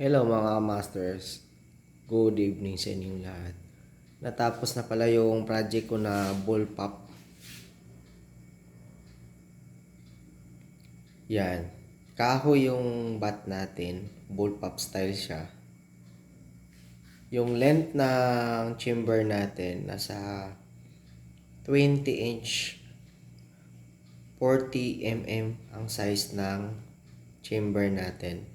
Hello mga masters, good evening sa inyong lahat. Natapos na pala yung project ko na ball pop. Yan, kahoy yung bat natin, ball pop style siya. Yung length ng chamber natin nasa 20 inch, 40 mm ang size ng chamber natin.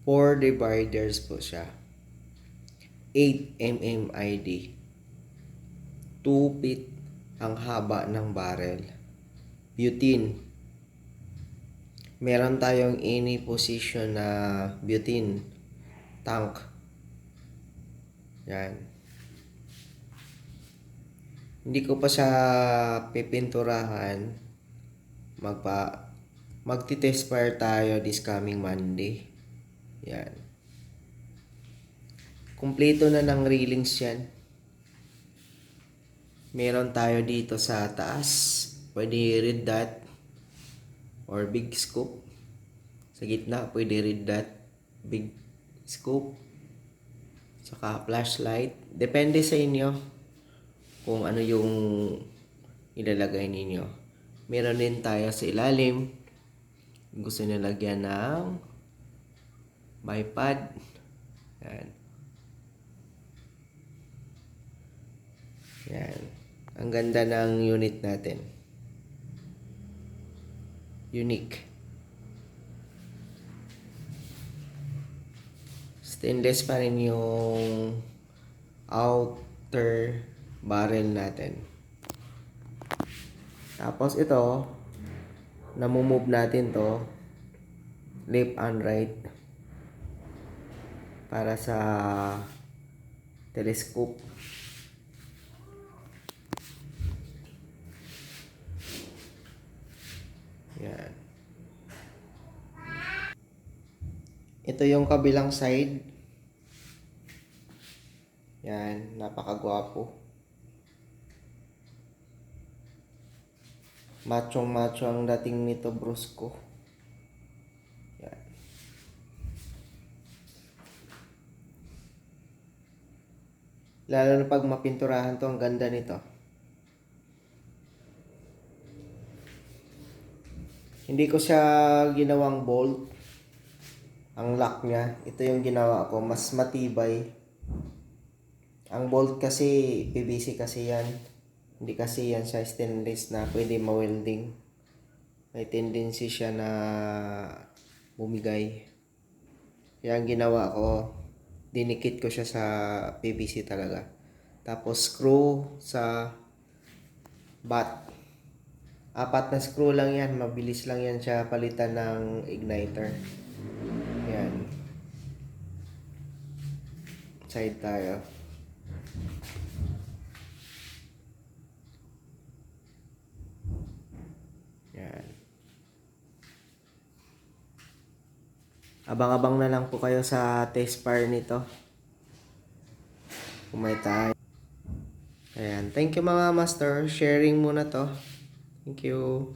4 dividers po siya. 8 mm ID. 2 feet ang haba ng barrel. Butane. Meron tayong any position na butane tank. Yan. Hindi ko pa siya pipinturahan. Magti-test fire tayo this coming Monday. Yan. Kumpleto na ng railings yan. Meron tayo dito sa taas. Pwede red dot or big scoop. Sa gitna, pwede red dot, big scoop. Saka flashlight. Depende sa inyo kung ano yung ilalagay ninyo. Meron din tayo sa ilalim. Gusto nyo lagyan ng bipod. Yan. Yan. Ang ganda ng unit natin. Unique. Stainless pa rin yung outer barrel natin. Tapos ito, namumove natin to left and right para sa telescope. Yan. Ito yung kabilang side. Yan, napakagwapo. Machong-macho ang dating nito, brusco. Yan. Lalo na pag mapinturahan to, ang ganda nito. Hindi ko siya ginawang bolt. Ang lock niya, ito yung ginawa ko, mas matibay. Ang bolt kasi, PVC kasi yan. Hindi kasi yan siya stainless na pwede ma-welding. May tendency siya na bumigay. Kaya ang ginawa ko, dinikit ko siya sa PVC talaga. Tapos screw sa bat. 4 na screw lang yan. Mabilis lang yan siya palitan ng igniter. Yan. Side tayo. Yan. Abang-abang na lang po kayo sa test fire nito. Kung may tayo. Ayan. Thank you mga master. Sharing muna to. Thank you.